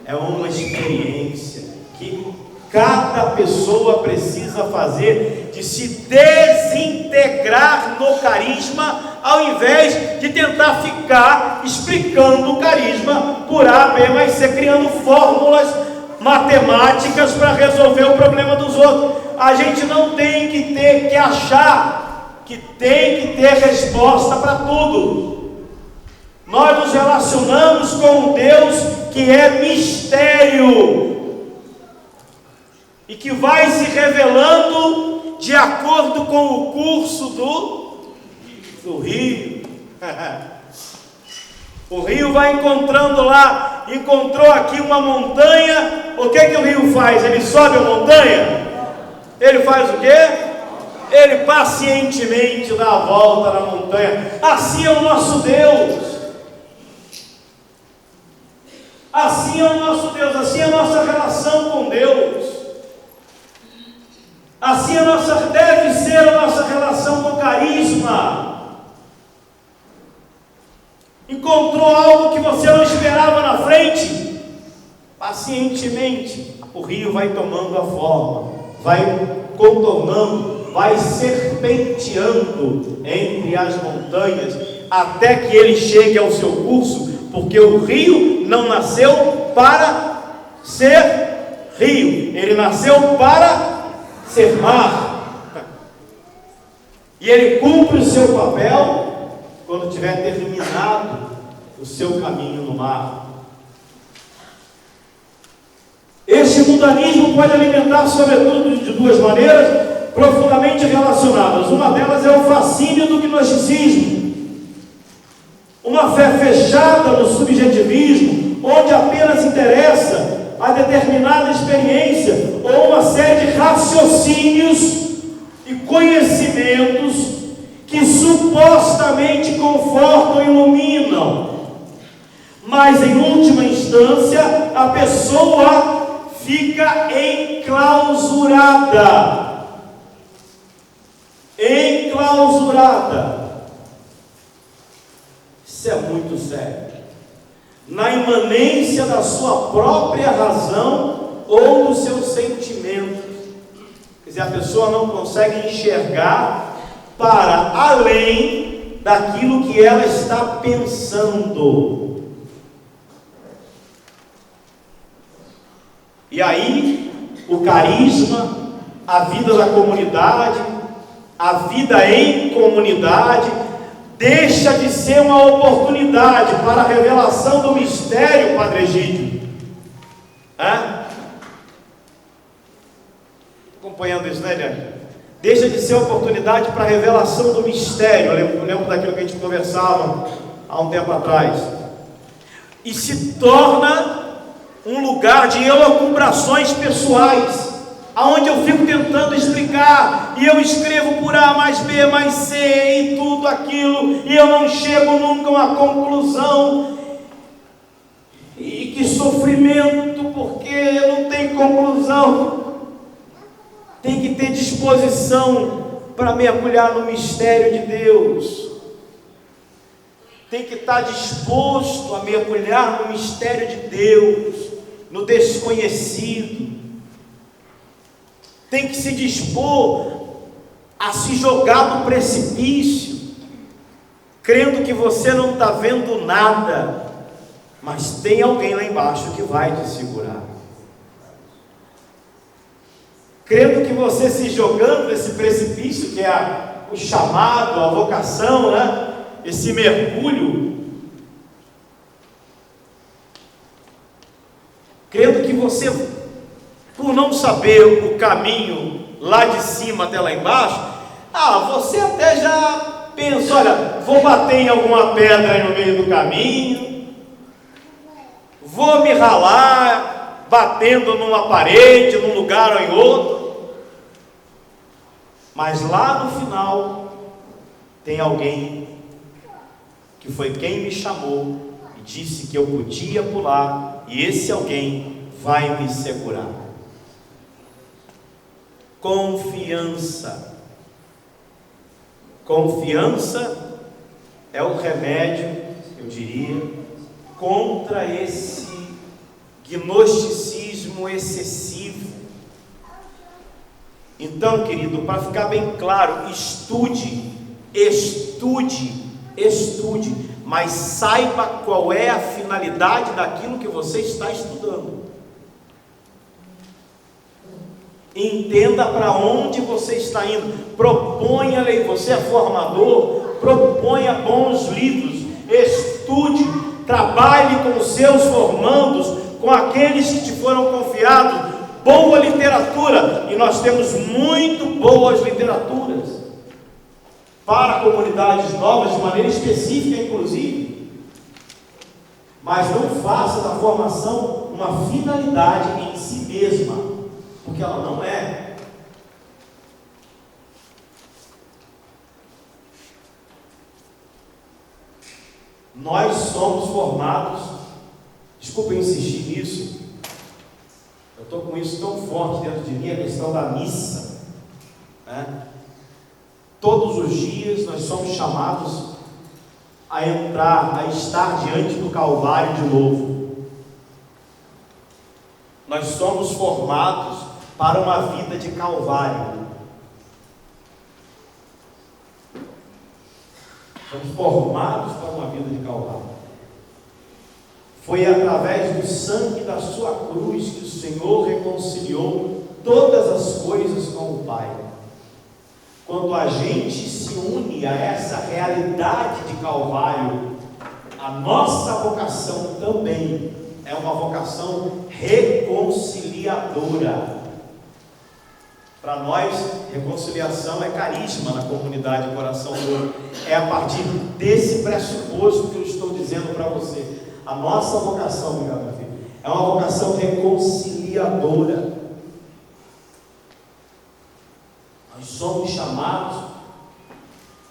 É uma experiência que cada pessoa precisa fazer, de se desintegrar no carisma, ao invés de tentar ficar explicando o carisma por A, B, mais C, criando fórmulas matemáticas para resolver o problema dos outros. A gente não tem que achar que tem que ter resposta para tudo. Nós nos relacionamos com um Deus que é mistério e que vai se revelando de acordo com o curso do rio. O rio vai encontrando lá, encontrou aqui uma montanha. O que o rio faz? Ele sobe a montanha? Ele faz o quê? Ele pacientemente dá a volta na montanha. Assim é o nosso Deus. Assim é o nosso Deus, assim é a nossa relação com Deus. Assim deve ser a nossa relação com carisma. Encontrou algo que você não esperava na frente? Pacientemente, o rio vai tomando a forma, vai contornando, vai serpenteando entre as montanhas, até que ele chegue ao seu curso, porque o rio não nasceu para ser rio, ele nasceu para ser mar. E ele cumpre o seu papel quando tiver terminado o seu caminho no mar. Este mundanismo pode alimentar, sobretudo, de duas maneiras profundamente relacionadas. Uma delas é o fascínio do gnosticismo, uma fé fechada no subjetivismo, onde apenas interessa a determinada experiência ou uma série de raciocínios e conhecimentos que supostamente confortam e iluminam, mas em última instância a pessoa fica enclausurada. Isso é muito sério. Na imanência da sua própria razão ou dos seus sentimentos. Quer dizer, a pessoa não consegue enxergar para além daquilo que ela está pensando. E aí, o carisma, a vida da comunidade, a vida em comunidade, deixa de ser uma oportunidade para a revelação do mistério, Padre Egídio. Acompanhando isso, né, Eliane? Deixa de ser oportunidade para a revelação do mistério. Eu lembro daquilo que a gente conversava há um tempo atrás. E se torna um lugar de elucubrações pessoais, aonde eu fico tentando explicar, e eu escrevo por A mais B mais C e tudo aquilo, e eu não chego nunca a uma conclusão. E que sofrimento, porque não tem conclusão. Tem que ter disposição para mergulhar no mistério de Deus. Tem que estar disposto a mergulhar no mistério de Deus, no desconhecido. Tem que se dispor a se jogar do precipício, crendo que você não está vendo nada, mas tem alguém lá embaixo que vai te segurar. Crendo que você se jogando nesse precipício, que é o chamado, a vocação, né? Esse mergulho, crendo que você, por não saber o caminho lá de cima até lá embaixo, você até já pensa, olha, vou bater em alguma pedra aí no meio do caminho, vou me ralar batendo numa parede, num lugar ou em outro, mas lá no final tem alguém que foi quem me chamou e disse que eu podia pular, e esse alguém vai me segurar. Confiança. Confiança é o remédio, eu diria, contra esse gnosticismo excessivo. Então, querido, para ficar bem claro, estude, mas saiba qual é a finalidade daquilo que você está estudando. Entenda para onde você está indo. Proponha, você é formador, proponha bons livros, estude, trabalhe com os seus formandos, com aqueles que te foram confiados, boa literatura, e nós temos muito boas literaturas para comunidades novas, de maneira específica inclusive, mas não faça da formação uma finalidade em si mesma, porque ela não é. Nós somos formados, desculpa insistir nisso, eu estou com isso tão forte dentro de mim, a questão da missa, né? Todos os dias nós somos chamados a entrar, a estar diante do Calvário de novo. Nós somos formados para uma vida de Calvário. Somos formados para uma vida de Calvário. Foi através do sangue da sua cruz que o Senhor reconciliou todas as coisas com o Pai. Quando a gente se une a essa realidade de Calvário, a nossa vocação também é uma vocação reconciliadora. Para nós, reconciliação é carisma na comunidade Coração Novo. É a partir desse pressuposto que eu estou dizendo para você. A nossa vocação, meu filho, é uma vocação reconciliadora. Nós somos chamados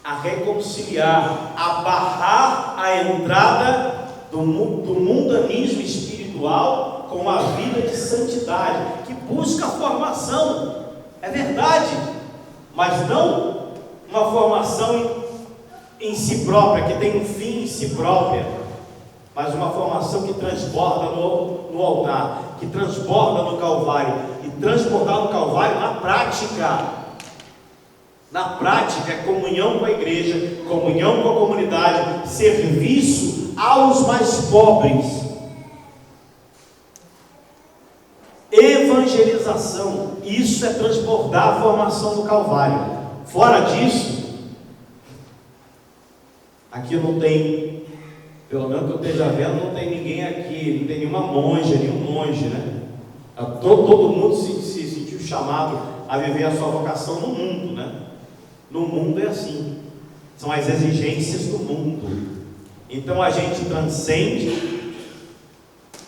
a reconciliar, a barrar a entrada do mundanismo espiritual com a vida de santidade, que busca formação, é verdade, mas não uma formação em si própria, que tem um fim em si própria, mas uma formação que transborda no altar, que transborda no Calvário, e transbordar no Calvário na prática. Na prática é comunhão com a igreja, comunhão com a comunidade, serviço aos mais pobres, evangelização. Isso é transbordar a formação do Calvário. Fora disso, aqui não tem, pelo menos que eu esteja vendo, não tem ninguém aqui, não tem nenhuma monja, nenhum monge, né? Todo mundo se sentiu chamado a viver a sua vocação no mundo, né? No mundo é assim, são as exigências do mundo. Então a gente transcende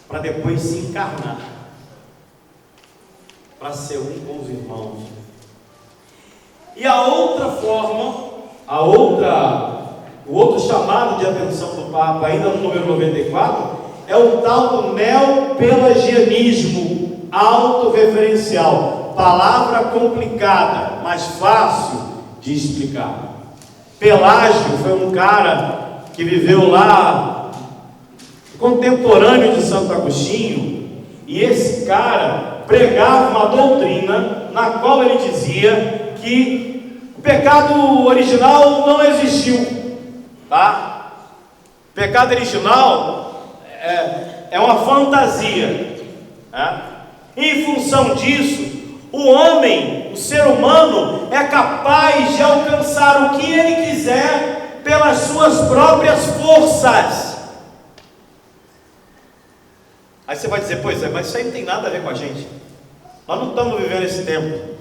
para depois se encarnar, para ser um com os irmãos. E a outra forma, o outro chamado de atenção do Papa, ainda no número 94, é o tal do neopelagianismo autorreferencial. Palavra complicada, mas fácil de explicar. Pelágio foi um cara que viveu lá, contemporâneo de Santo Agostinho, E esse cara pregava uma doutrina na qual ele dizia que o pecado original não existiu, tá? O pecado original é uma fantasia, né? Em função disso, o homem, o ser humano, é capaz de alcançar o que ele quiser pelas suas próprias forças. Aí você vai dizer, pois é, mas isso aí não tem nada a ver com a gente. Nós não estamos vivendo esse tempo.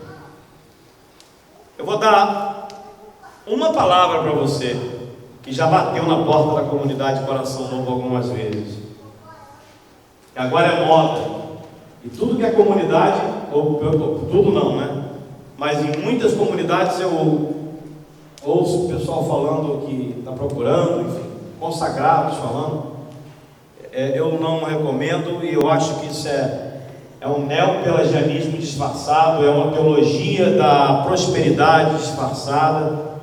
Eu vou dar uma palavra para você, que já bateu na porta da comunidade Coração Novo algumas vezes. E agora é moda. E tudo que é comunidade, ou tudo não, né? Mas em muitas comunidades eu ouço o pessoal falando que está procurando, enfim, consagrados falando. Eu não recomendo, e eu acho que isso é um neopelagianismo disfarçado, é uma teologia da prosperidade disfarçada,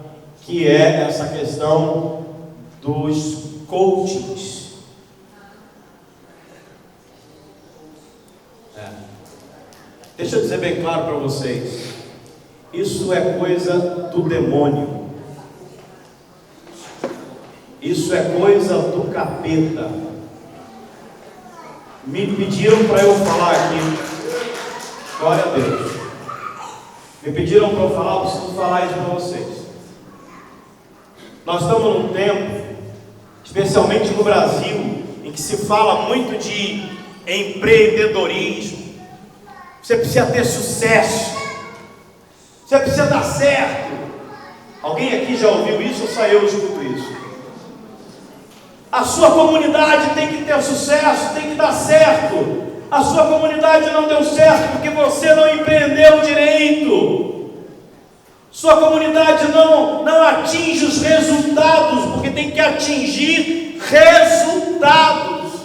que é essa questão dos coachings. Deixa eu dizer bem claro para vocês, isso é coisa do demônio, isso é coisa do capeta. Me pediram para eu falar aqui, glória a Deus, me pediram para eu falar, eu preciso falar isso para vocês. Nós estamos num tempo, especialmente no Brasil, em que se fala muito de empreendedorismo. Você precisa ter sucesso, você precisa dar certo. Alguém aqui já ouviu isso ou só eu escuto isso? A sua comunidade tem que ter sucesso, tem que dar certo. A sua comunidade não deu certo porque você não empreendeu direito. Sua comunidade não atinge os resultados porque tem que atingir resultados.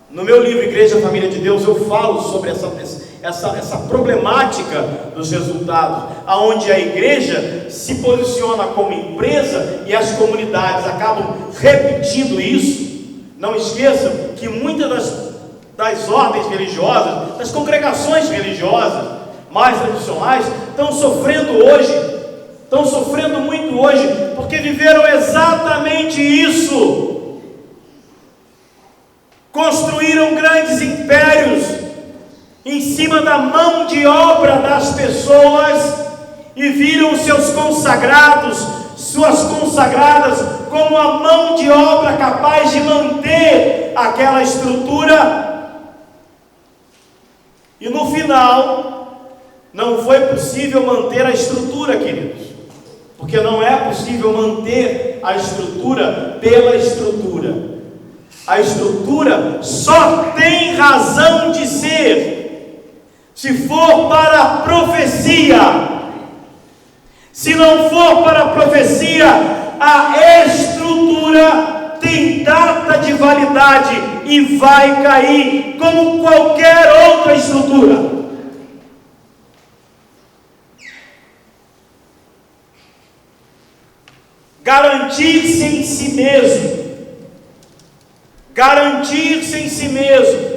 No meu livro Igreja Família de Deus eu falo sobre essa problemática dos resultados, aonde a igreja se posiciona como empresa e as comunidades acabam repetindo isso. Não esqueçam que muitas das ordens religiosas, das congregações religiosas mais tradicionais estão sofrendo muito hoje, porque viveram exatamente isso. Construíram grandes impérios em cima da mão de obra das pessoas e viram seus consagrados, suas consagradas, como a mão de obra capaz de manter aquela estrutura. E no final, não foi possível manter a estrutura, queridos, porque não é possível manter a estrutura pela estrutura. A estrutura só tem razão de ser se for para a profecia. Se não for para a profecia, a estrutura tem data de validade e vai cair como qualquer outra estrutura. Garantir-se em si mesmo,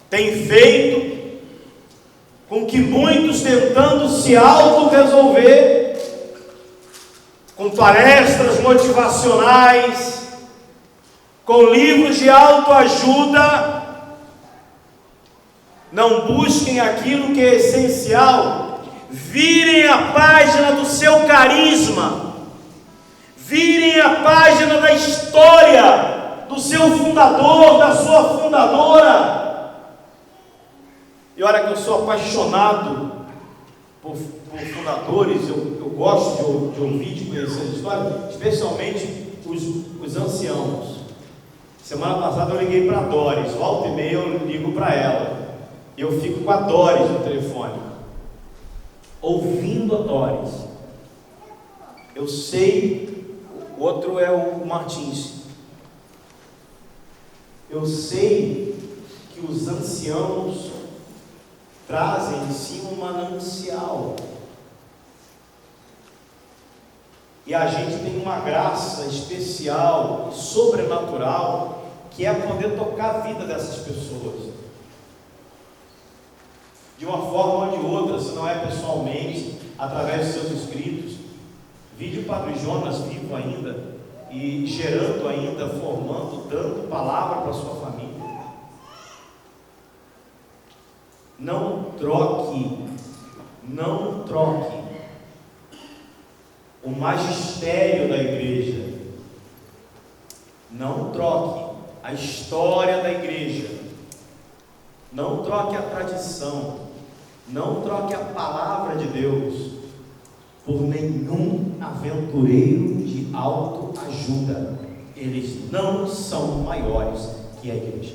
tem feito com que muitos, tentando se auto-resolver com palestras motivacionais, com livros de autoajuda, não busquem aquilo que é essencial. Virem a página do seu carisma, virem a página da história do seu fundador, da sua fundadora. E olha que eu sou apaixonado por fundadores, eu gosto de ouvir, de conhecer a história, especialmente os anciãos. Semana passada eu liguei para a Doris, volta e meia eu ligo para ela, e eu fico com a Doris no telefone, ouvindo a Doris. Eu sei, o outro é o Martins. Eu sei que os anciãos trazem em si um manancial. E a gente tem uma graça especial, sobrenatural, que é poder tocar a vida dessas pessoas. de uma forma ou de outra, se não é pessoalmente, através dos seus escritos. Vide o Padre Jonas vivo ainda e gerando ainda, formando, dando palavra para sua família. Não troque o magistério da igreja, não troque a história da igreja, não troque a tradição, não troque a palavra de Deus por nenhum aventureiro de autoajuda. Eles não são maiores que a igreja.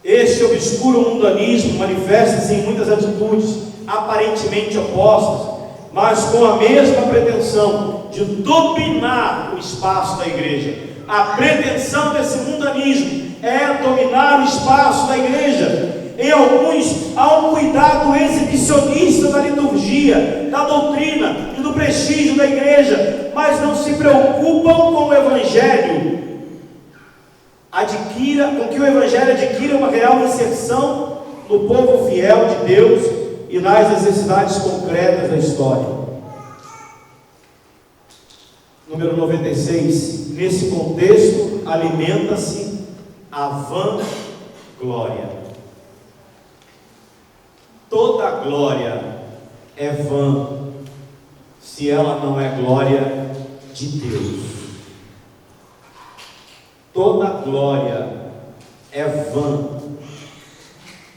Este obscuro mundanismo manifesta-se em muitas atitudes aparentemente opostas, mas com a mesma pretensão de dominar o espaço da igreja. A pretensão desse mundanismo é dominar o espaço da igreja. Em alguns, há um cuidado exibicionista da liturgia, da doutrina e do prestígio da igreja, mas não se preocupam com o Evangelho. Com que o Evangelho adquira uma real inserção no povo fiel de Deus e nas necessidades concretas da história. Número 96. Nesse contexto, alimenta-se a vã glória. Toda glória é vã se ela não é glória de Deus. Toda glória é vã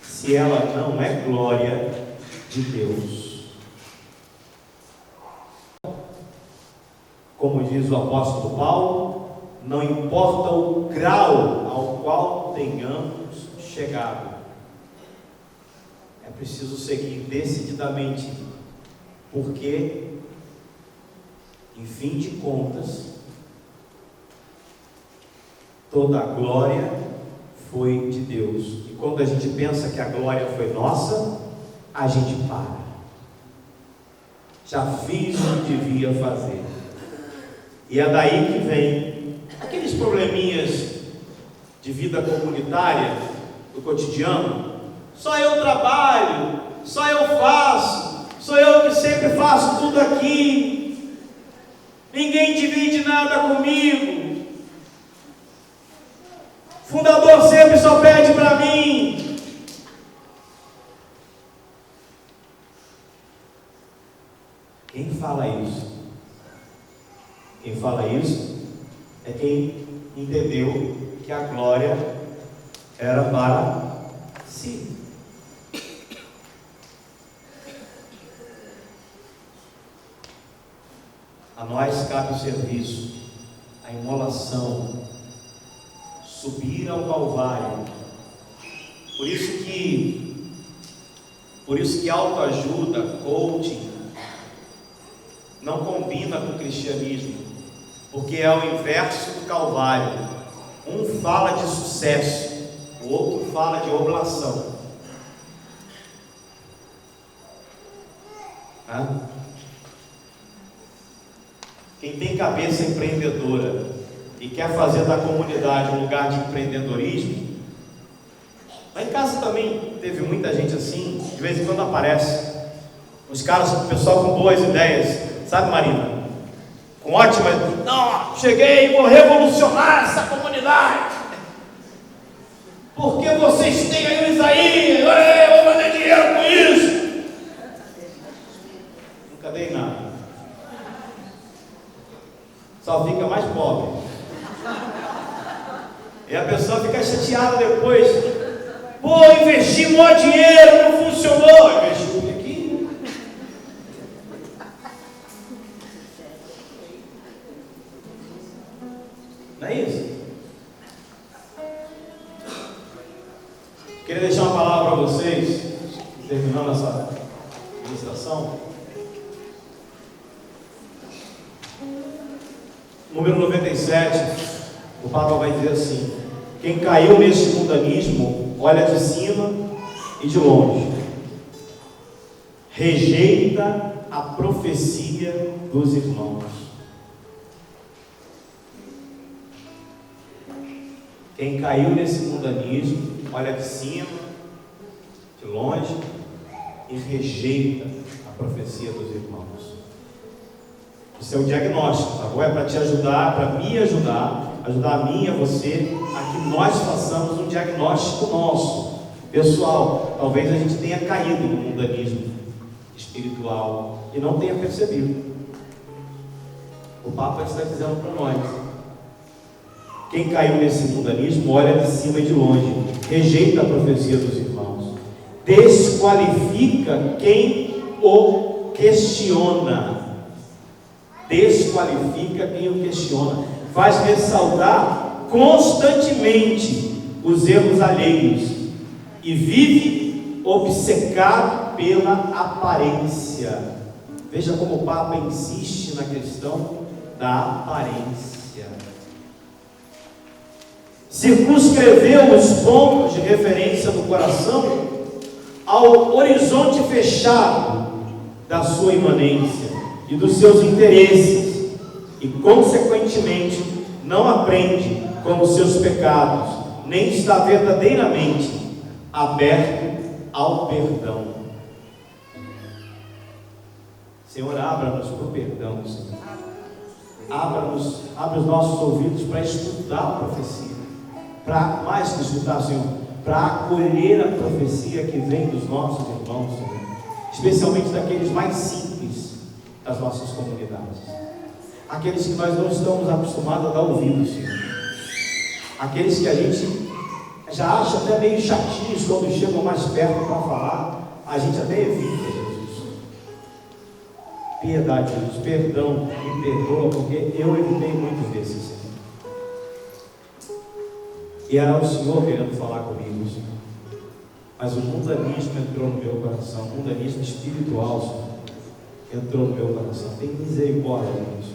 se ela não é glória de Deus. Como diz o apóstolo Paulo, não importa o grau ao qual tenhamos chegado, é preciso seguir decididamente, porque, em fim de contas, toda a glória foi de Deus. E quando a gente pensa que a glória foi nossa, a gente para. Já fiz o que devia fazer. E é daí que vem aqueles probleminhas de vida comunitária, do cotidiano. Só eu trabalho, só eu faço, sou eu que sempre faço tudo aqui, ninguém divide nada comigo. Fundador sempre só pede para mim. Quem fala isso? Quem fala isso é quem entendeu que a glória era para si. A nós cabe o serviço, a imolação, subir ao Calvário. Por isso que autoajuda, coaching, não combina com o cristianismo, porque é o inverso do Calvário. Um fala de sucesso, o outro fala de oblação. Quem tem cabeça empreendedora e quer fazer da comunidade um lugar de empreendedorismo, lá em casa também teve muita gente assim, de vez em quando aparece os caras, o pessoal com boas ideias, sabe, Marina? Com ótimas, não, cheguei, vou revolucionar essa comunidade, porque vocês têm aí o Isaías, eu vou fazer dinheiro com isso. Nunca dei nada, só fica mais pobre. E a pessoa fica chateada depois. Pô, investi mó dinheiro, não funcionou. Investiu aqui. Não é isso? Queria deixar uma palavra para vocês, terminando essa ministração. Número 97, o Papa vai dizer assim: quem caiu neste mundanismo olha de cima e de longe, rejeita a profecia dos irmãos. Quem caiu nesse mundanismo, olha de cima, de longe, e rejeita a profecia dos irmãos. Isso é o diagnóstico, tá bom? É para te ajudar, para me ajudar a mim e a você, a que nós façamos um diagnóstico nosso, pessoal. Talvez a gente tenha caído no mundanismo espiritual e não tenha percebido. O Papa está dizendo para nós: quem caiu nesse mundanismo olha de cima e de longe, rejeita a profecia dos irmãos, desqualifica quem o questiona. Desqualifica quem o questiona, faz ressaltar constantemente os erros alheios e vive obcecado pela aparência. Veja como o Papa insiste na questão da aparência. Circunscreveu os pontos de referência do coração ao horizonte fechado da sua imanência e dos seus interesses, e consequentemente não aprende com os seus pecados, nem está verdadeiramente aberto ao perdão. Senhor, abra-nos para o perdão, Senhor. Abra os nossos ouvidos para estudar a profecia, para mais que estudar, Senhor, para acolher a profecia que vem dos nossos irmãos, Senhor, especialmente daqueles mais simples das nossas comunidades, aqueles que nós não estamos acostumados a dar ouvido, Senhor, aqueles que a gente já acha até meio chatinhos quando chegam mais perto para falar, a gente até evita, Jesus. Piedade, Jesus, perdão, me perdoa, porque eu evitei muito desses, Senhor. E era o Senhor querendo falar comigo, Senhor. Mas o mundanismo entrou no meu coração, o mundanismo espiritual, Senhor, entrou no meu coração. Tem misericórdia disso.